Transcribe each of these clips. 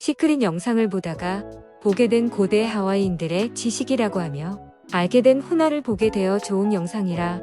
시크릿 영상을 보다가 보게 된 고대 하와이인들의 지식이라고 하며 알게 된 호나를 보게 되어 좋은 영상이라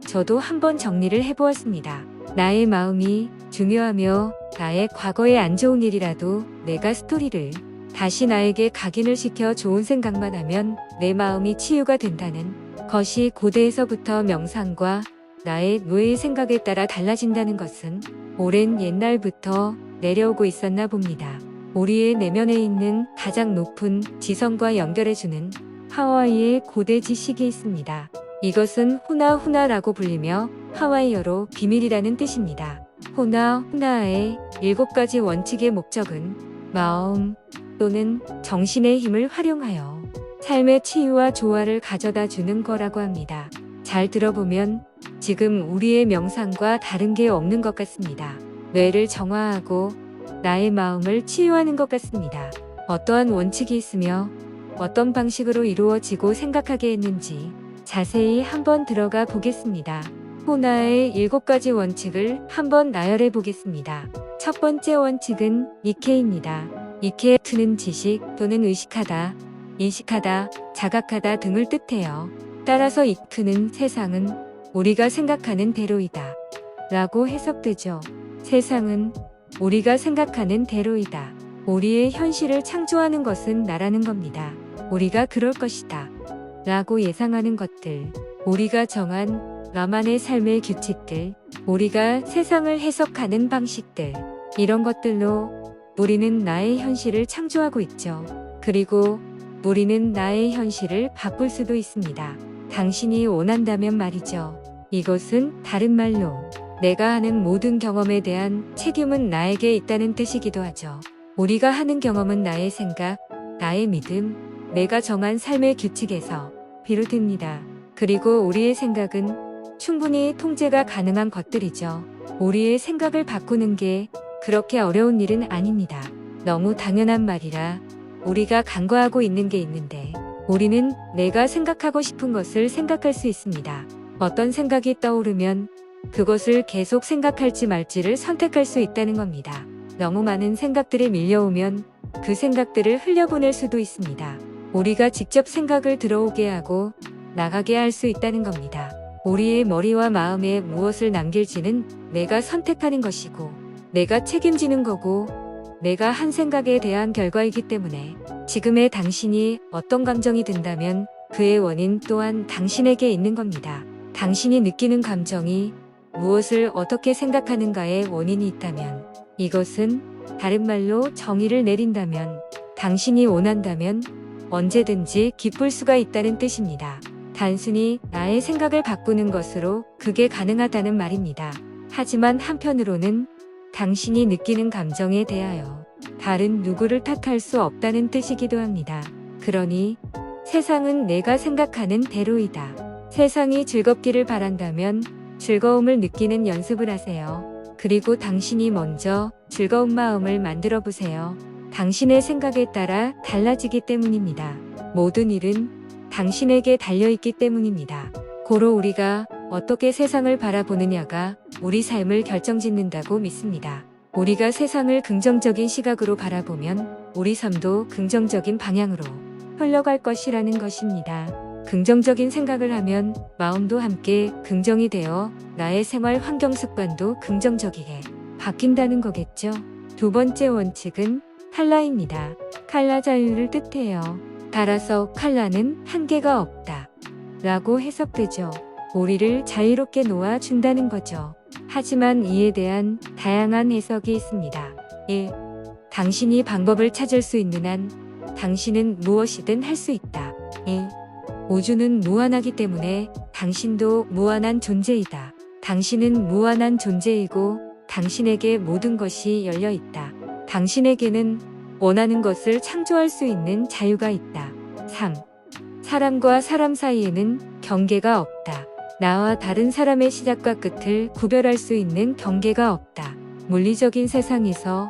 저도 한번 정리를 해보았습니다. 나의 마음이 중요하며 나의 과거에 안 좋은 일이라도 내가 스토리를 다시 나에게 각인을 시켜 좋은 생각만 하면 내 마음이 치유가 된다는 것이 고대에서부터 명상과 나의 뇌의 생각에 따라 달라진다는 것은 오랜 옛날부터 내려오고 있었나 봅니다. 우리의 내면에 있는 가장 높은 지성과 연결해주는 하와이의 고대 지식이 있습니다. 이것은 후나후나라고 불리며 하와이어로 비밀이라는 뜻입니다. 후나후나의 7가지 원칙의 목적은 마음 또는 정신의 힘을 활용하여 삶의 치유와 조화를 가져다 주는 거라고 합니다. 잘 들어보면 지금 우리의 명상과 다른 게 없는 것 같습니다. 뇌를 정화하고 나의 마음을 치유하는 것 같습니다. 어떠한 원칙이 있으며 어떤 방식으로 이루어지고 생각하게 했는지 자세히 한번 들어가 보겠습니다. 호나의 7가지 원칙을 한번 나열해 보겠습니다. 첫 번째 원칙은 이케입니다. 이케는 지식 또는 의식하다, 인식하다, 자각하다 등을 뜻해요. 따라서 이크는 세상은 우리가 생각하는 대로이다 라고 해석되죠. 세상은 우리가 생각하는 대로이다. 우리의 현실을 창조하는 것은 나라는 겁니다. 우리가 그럴 것이다 라고 예상하는 것들, 우리가 정한 나만의 삶의 규칙들, 우리가 세상을 해석하는 방식들, 이런 것들로 우리는 나의 현실을 창조하고 있죠. 그리고 우리는 나의 현실을 바꿀 수도 있습니다. 당신이 원한다면 말이죠. 이것은 다른 말로 내가 하는 모든 경험에 대한 책임은 나에게 있다는 뜻이기도 하죠. 우리가 하는 경험은 나의 생각, 나의 믿음, 내가 정한 삶의 규칙에서 비롯됩니다. 그리고 우리의 생각은 충분히 통제가 가능한 것들이죠. 우리의 생각을 바꾸는 게 그렇게 어려운 일은 아닙니다. 너무 당연한 말이라 우리가 간과하고 있는 게 있는데, 우리는 내가 생각하고 싶은 것을 생각할 수 있습니다. 어떤 생각이 떠오르면 그것을 계속 생각할지 말지를 선택할 수 있다는 겁니다. 너무 많은 생각들이 밀려오면 그 생각들을 흘려보낼 수도 있습니다. 우리가 직접 생각을 들어오게 하고 나가게 할 수 있다는 겁니다. 우리의 머리와 마음에 무엇을 남길지는 내가 선택하는 것이고 내가 책임지는 거고 내가 한 생각에 대한 결과이기 때문에 지금의 당신이 어떤 감정이 든다면 그의 원인 또한 당신에게 있는 겁니다. 당신이 느끼는 감정이 무엇을 어떻게 생각하는가에 원인이 있다면, 이것은 다른 말로 정의를 내린다면, 당신이 원한다면 언제든지 기쁠 수가 있다는 뜻입니다. 단순히 나의 생각을 바꾸는 것으로 그게 가능하다는 말입니다. 하지만 한편으로는 당신이 느끼는 감정에 대하여 다른 누구를 탓할 수 없다는 뜻이기도 합니다. 그러니 세상은 내가 생각하는 대로이다. 세상이 즐겁기를 바란다면 즐거움을 느끼는 연습을 하세요. 그리고 당신이 먼저 즐거운 마음을 만들어 보세요. 당신의 생각에 따라 달라지기 때문입니다. 모든 일은 당신에게 달려있기 때문입니다. 고로 우리가 어떻게 세상을 바라보느냐가 우리 삶을 결정짓는다고 믿습니다. 우리가 세상을 긍정적인 시각으로 바라보면 우리 삶도 긍정적인 방향으로 흘러갈 것이라는 것입니다. 긍정적인 생각을 하면 마음도 함께 긍정이 되어 나의 생활 환경 습관도 긍정적이게 바뀐다는 거겠죠. 두 번째 원칙은 칼라입니다. 칼라 자유를 뜻해요. 따라서 칼라는 한계가 없다 라고 해석되죠. 우리를 자유롭게 놓아준다는 거죠. 하지만 이에 대한 다양한 해석이 있습니다. 1. 당신이 방법을 찾을 수 있는 한 당신은 무엇이든 할 수 있다. 2. 우주는 무한하기 때문에 당신도 무한한 존재이다. 당신은 무한한 존재이고 당신에게 모든 것이 열려 있다. 당신에게는 원하는 것을 창조할 수 있는 자유가 있다. 3. 사람과 사람 사이에는 경계가 없다. 나와 다른 사람의 시작과 끝을 구별할 수 있는 경계가 없다. 물리적인 세상에서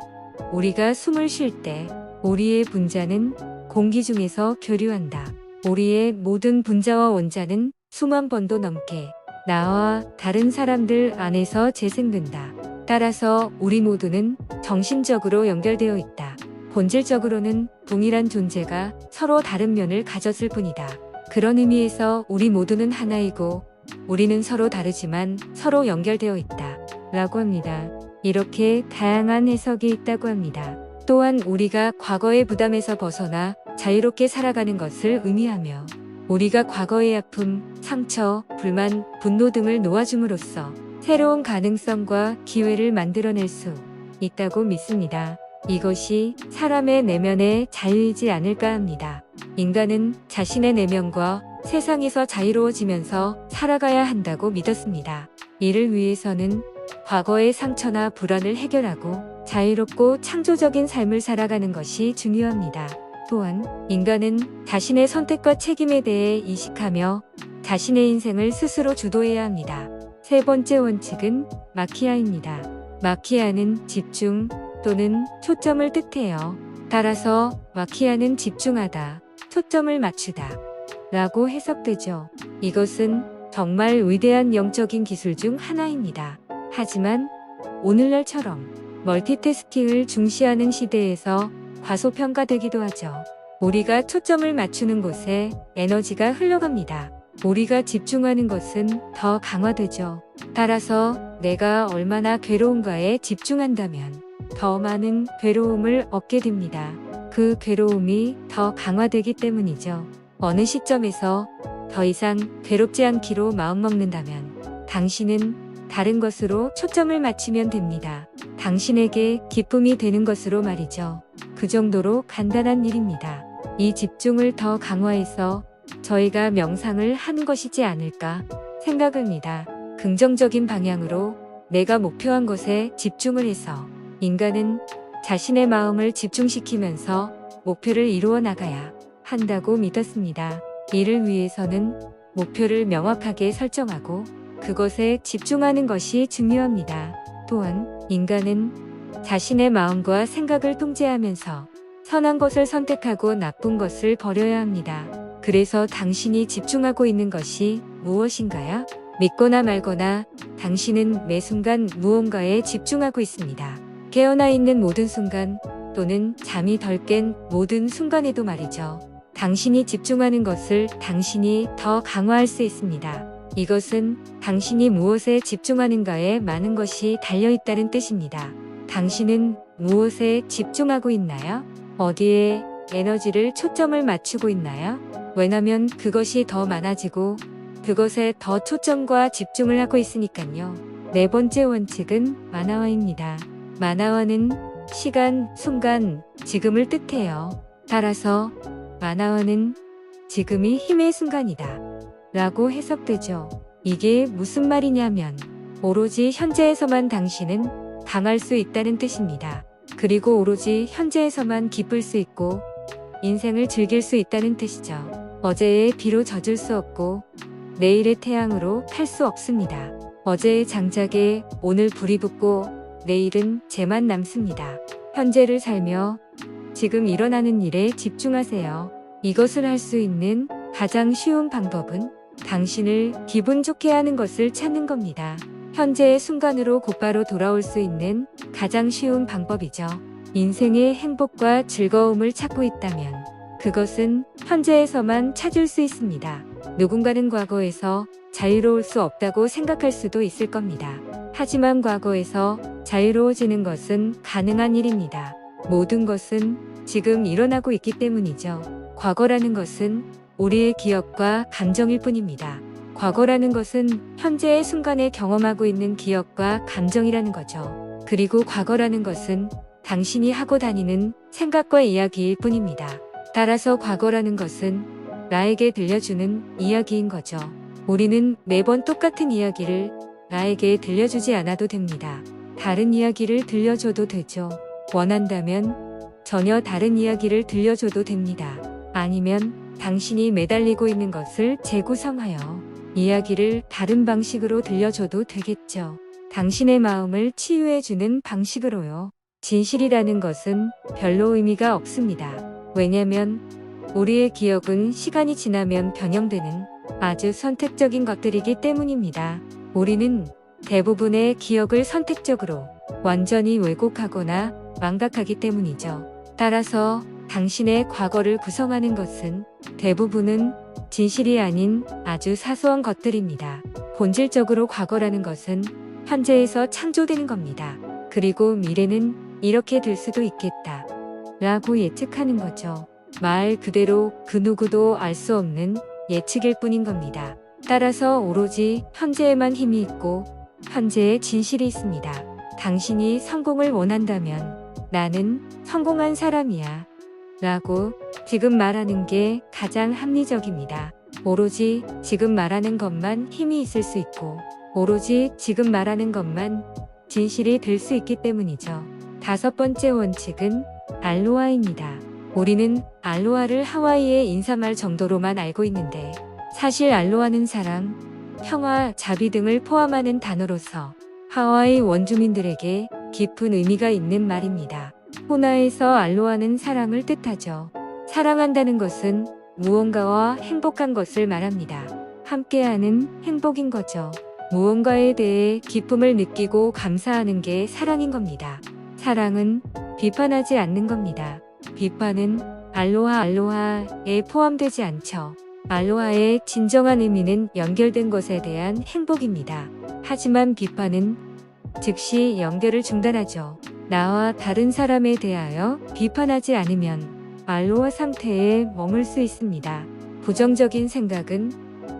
우리가 숨을 쉴 때 우리의 분자는 공기 중에서 교류한다. 우리의 모든 분자와 원자는 수만 번도 넘게 나와 다른 사람들 안에서 재생된다. 따라서 우리 모두는 정신적으로 연결되어 있다. 본질적으로는 동일한 존재가 서로 다른 면을 가졌을 뿐이다. 그런 의미에서 우리 모두는 하나이고 우리는 서로 다르지만 서로 연결되어 있다. 라고 합니다. 이렇게 다양한 해석이 있다고 합니다. 또한 우리가 과거의 부담에서 벗어나 자유롭게 살아가는 것을 의미하며 우리가 과거의 아픔, 상처, 불만, 분노 등을 놓아줌으로써 새로운 가능성과 기회를 만들어낼 수 있다고 믿습니다. 이것이 사람의 내면의 자유이지 않을까 합니다. 인간은 자신의 내면과 세상에서 자유로워지면서 살아가야 한다고 믿었습니다. 이를 위해서는 과거의 상처나 불안을 해결하고 자유롭고 창조적인 삶을 살아가는 것이 중요합니다. 또한 인간은 자신의 선택과 책임에 대해 이식하며 자신의 인생을 스스로 주도해야 합니다. 세 번째 원칙은 마키아입니다. 마키아는 집중 또는 초점을 뜻해요. 따라서 마키아는 집중하다, 초점을 맞추다 라고 해석되죠. 이것은 정말 위대한 영적인 기술 중 하나입니다. 하지만 오늘날처럼 멀티태스킹을 중시하는 시대에서 과소평가되기도 하죠. 우리가 초점을 맞추는 곳에 에너지가 흘러갑니다. 우리가 집중하는 것은 더 강화되죠. 따라서 내가 얼마나 괴로운가에 집중한다면 더 많은 괴로움을 얻게 됩니다. 그 괴로움이 더 강화되기 때문이죠. 어느 시점에서 더 이상 괴롭지 않기로 마음먹는다면 당신은 다른 것으로 초점을 맞추면 됩니다. 당신에게 기쁨이 되는 것으로 말이죠. 그 정도로 간단한 일입니다. 이 집중을 더 강화해서 저희가 명상을 하는 것이지 않을까 생각합니다. 긍정적인 방향으로 내가 목표한 것에 집중을 해서 인간은 자신의 마음을 집중시키면서 목표를 이루어 나가야 한다고 믿었습니다. 이를 위해서는 목표를 명확하게 설정하고 그것에 집중하는 것이 중요합니다. 또한 인간은 자신의 마음과 생각을 통제하면서 선한 것을 선택하고 나쁜 것을 버려야 합니다. 그래서 당신이 집중하고 있는 것이 무엇인가요? 믿거나 말거나 당신은 매 순간 무언가에 집중하고 있습니다. 깨어나 있는 모든 순간 또는 잠이 덜 깬 모든 순간에도 말이죠. 당신이 집중하는 것을 당신이 더 강화할 수 있습니다. 이것은 당신이 무엇에 집중하는가에 많은 것이 달려있다는 뜻입니다. 당신은 무엇에 집중하고 있나요? 어디에 에너지를 초점을 맞추고 있나요? 왜냐면 그것이 더 많아지고 그것에 더 초점과 집중을 하고 있으니까요. 네 번째 원칙은 마나와입니다. 마나와는 시간, 순간, 지금을 뜻해요. 따라서 마나와는 지금이 힘의 순간이다 라고 해석되죠. 이게 무슨 말이냐면 오로지 현재에서만 당신은 강할 수 있다는 뜻입니다. 그리고 오로지 현재에서만 기쁠 수 있고 인생을 즐길 수 있다는 뜻이죠. 어제의 비로 젖을 수 없고 내일의 태양으로 탈 수 없습니다. 어제의 장작에 오늘 불이 붙고 내일은 재만 남습니다. 현재를 살며 지금 일어나는 일에 집중하세요. 이것을 할 수 있는 가장 쉬운 방법은 당신을 기분 좋게 하는 것을 찾는 겁니다. 현재의 순간으로 곧바로 돌아올 수 있는 가장 쉬운 방법이죠. 인생의 행복과 즐거움을 찾고 있다면 그것은 현재에서만 찾을 수 있습니다. 누군가는 과거에서 자유로울 수 없다고 생각할 수도 있을 겁니다. 하지만 과거에서 자유로워지는 것은 가능한 일입니다. 모든 것은 지금 일어나고 있기 때문이죠. 과거라는 것은 우리의 기억과 감정일 뿐입니다. 과거라는 것은 현재의 순간에 경험하고 있는 기억과 감정이라는 거죠. 그리고 과거라는 것은 당신이 하고 다니는 생각과 이야기일 뿐입니다. 따라서 과거라는 것은 나에게 들려주는 이야기인 거죠. 우리는 매번 똑같은 이야기를 나에게 들려주지 않아도 됩니다. 다른 이야기를 들려줘도 되죠. 원한다면 전혀 다른 이야기를 들려줘도 됩니다. 아니면 당신이 매달리고 있는 것을 재구성하여 이야기를 다른 방식으로 들려줘도 되겠죠. 당신의 마음을 치유해주는 방식으로요. 진실이라는 것은 별로 의미가 없습니다. 왜냐면 우리의 기억은 시간이 지나면 변형되는 아주 선택적인 것들이기 때문입니다. 우리는 대부분의 기억을 선택적으로 완전히 왜곡하거나 망각하기 때문이죠. 따라서 당신의 과거를 구성하는 것은 대부분은 진실이 아닌 아주 사소한 것들입니다. 본질적으로 과거라는 것은 현재에서 창조되는 겁니다. 그리고 미래는 이렇게 될 수도 있겠다 라고 예측하는 거죠. 말 그대로 그 누구도 알 수 없는 예측일 뿐인 겁니다. 따라서 오로지 현재에만 힘이 있고 현재에 진실이 있습니다. 당신이 성공을 원한다면 나는 성공한 사람이야 라고 지금 말하는 게 가장 합리적입니다. 오로지 지금 말하는 것만 힘이 있을 수 있고 오로지 지금 말하는 것만 진실이 될 수 있기 때문이죠. 5번째 원칙은 알로하입니다. 우리는 알로하를 하와이의 인사말 정도로만 알고 있는데 사실 알로하는 사랑, 평화, 자비 등을 포함하는 단어로서 하와이 원주민들에게 깊은 의미가 있는 말입니다. 호나에서 알로하는 사랑을 뜻하죠. 사랑한다는 것은 무언가와 행복한 것을 말합니다. 함께하는 행복인 거죠. 무언가에 대해 기쁨을 느끼고 감사하는 게 사랑인 겁니다. 사랑은 비판하지 않는 겁니다. 비판은 알로하에 포함되지 않죠. 알로하의 진정한 의미는 연결된 것에 대한 행복입니다. 하지만 비판은 즉시 연결을 중단하죠. 나와 다른 사람에 대하여 비판하지 않으면 알로하 상태에 머물 수 있습니다. 부정적인 생각은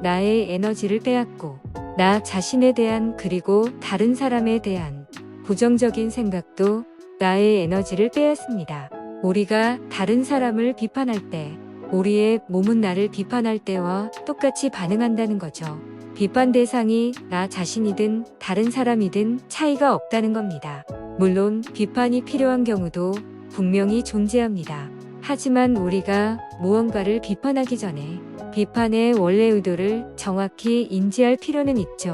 나의 에너지를 빼앗고 나 자신에 대한 그리고 다른 사람에 대한 부정적인 생각도 나의 에너지를 빼앗습니다. 우리가 다른 사람을 비판할 때 우리의 몸은 나를 비판할 때와 똑같이 반응한다는 거죠. 비판 대상이 나 자신이든 다른 사람이든 차이가 없다는 겁니다. 물론 비판이 필요한 경우도 분명히 존재합니다. 하지만 우리가 무언가를 비판하기 전에 비판의 원래 의도를 정확히 인지할 필요는 있죠.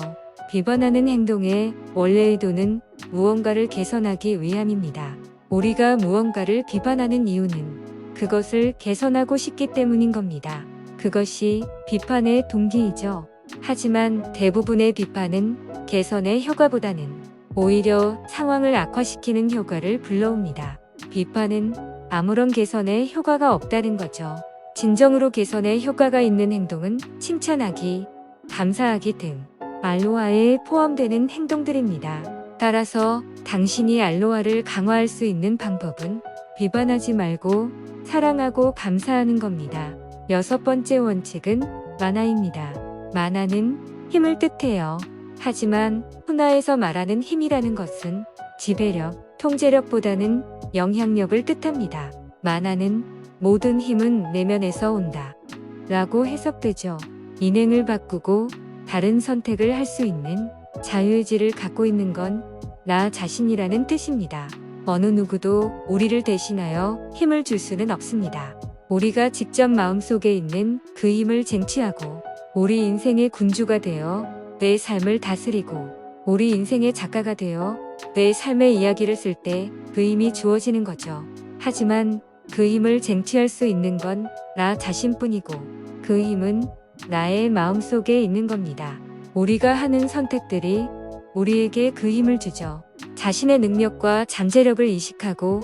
비판하는 행동의 원래 의도는 무언가를 개선하기 위함입니다. 우리가 무언가를 비판하는 이유는 그것을 개선하고 싶기 때문인 겁니다. 그것이 비판의 동기이죠. 하지만 대부분의 비판은 개선의 효과보다는 오히려 상황을 악화시키는 효과를 불러옵니다. 비판은 아무런 개선의 효과가 없다는 거죠. 진정으로 개선의 효과가 있는 행동은 칭찬하기, 감사하기 등 알로하에 포함되는 행동들입니다. 따라서 당신이 알로하를 강화할 수 있는 방법은 비판하지 말고 사랑하고 감사하는 겁니다. 6번째 원칙은 만화입니다. 만화는 힘을 뜻해요. 하지만 훈화에서 말하는 힘이라는 것은 지배력, 통제력보다는 영향력을 뜻합니다. 만화는 모든 힘은 내면에서 온다 라고 해석되죠. 인행을 바꾸고 다른 선택을 할 수 있는 자유의지를 갖고 있는 건 나 자신이라는 뜻입니다. 어느 누구도 우리를 대신하여 힘을 줄 수는 없습니다. 우리가 직접 마음속에 있는 그 힘을 쟁취하고 우리 인생의 군주가 되어 내 삶을 다스리고 우리 인생의 작가가 되어 내 삶의 이야기를 쓸 때 그 힘이 주어지는 거죠. 하지만 그 힘을 쟁취할 수 있는 건 나 자신뿐이고 그 힘은 나의 마음속에 있는 겁니다. 우리가 하는 선택들이 우리에게 그 힘을 주죠. 자신의 능력과 잠재력을 이식하고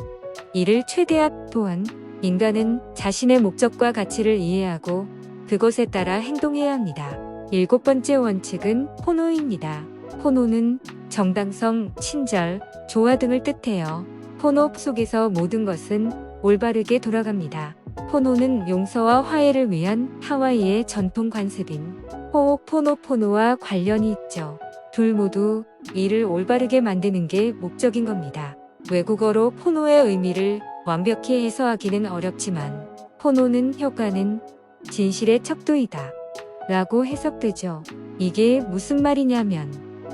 이를 최대한 또한 인간은 자신의 목적과 가치를 이해하고 그것에 따라 행동해야 합니다. 7번째 원칙은 포노입니다. 포노는 정당성, 친절, 조화 등을 뜻해요. 포노 속에서 모든 것은 올바르게 돌아갑니다. 포노는 용서와 화해를 위한 하와이의 전통 관습인 호오포노포노와 관련이 있죠. 둘 모두 일을 올바르게 만드는 게 목적인 겁니다. 외국어로 포노의 의미를 완벽히 해석하기는 어렵지만 포노는 효과는 진실의 척도이다 라고 해석되죠. 이게 무슨 말이냐면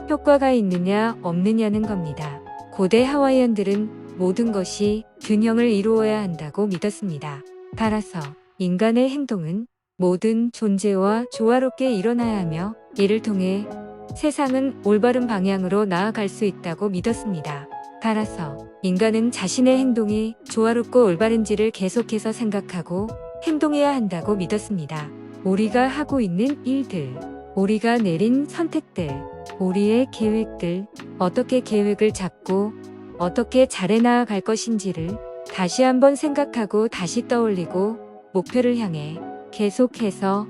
효과가 있느냐 없느냐는 겁니다. 고대 하와이안들은 모든 것이 균형을 이루어야 한다고 믿었습니다. 따라서 인간의 행동은 모든 존재와 조화롭게 일어나야 하며 이를 통해 세상은 올바른 방향으로 나아갈 수 있다고 믿었습니다. 따라서 인간은 자신의 행동이 조화롭고 올바른지를 계속해서 생각하고 행동해야 한다고 믿었습니다. 우리가 하고 있는 일들, 우리가 내린 선택들, 우리의 계획들, 어떻게 계획을 잡고 어떻게 잘해 나아갈 것인지를 다시 한번 생각하고 다시 떠올리고 목표를 향해 계속해서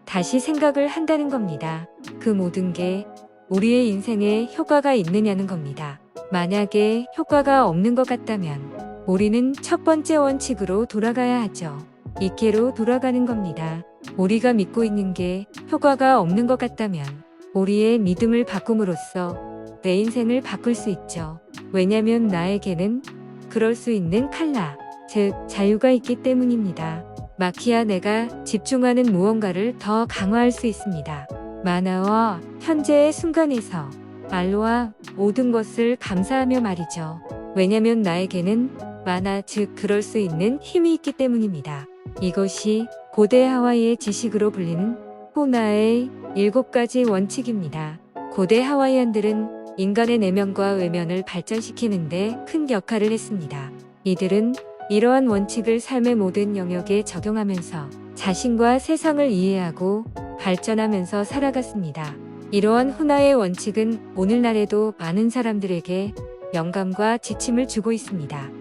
다시 생각을 한다는 겁니다. 그 모든 게 우리의 인생에 효과가 있느냐는 겁니다. 만약에 효과가 없는 것 같다면 우리는 첫 번째 원칙으로 돌아가야 하죠. 이케로 돌아가는 겁니다. 우리가 믿고 있는 게 효과가 없는 것 같다면 우리의 믿음을 바꿈으로써 내 인생을 바꿀 수 있죠. 왜냐면 나에게는 그럴 수 있는 칼라, 즉 자유가 있기 때문입니다. 마키아 내가 집중하는 무언가를 더 강화할 수 있습니다. 만화와 현재의 순간에서 말로와 모든 것을 감사하며 말이죠. 왜냐면 나에게는 만화 즉 그럴 수 있는 힘이 있기 때문입니다. 이것이 고대 하와이의 지식으로 불리는 호나의 7가지 원칙입니다. 고대 하와이안들은 인간의 내면과 외면을 발전시키는데 큰 역할을 했습니다. 이들은 이러한 원칙을 삶의 모든 영역에 적용하면서 자신과 세상을 이해하고 발전하면서 살아갔습니다. 이러한 훈화의 원칙은 오늘날에도 많은 사람들에게 영감과 지침을 주고 있습니다.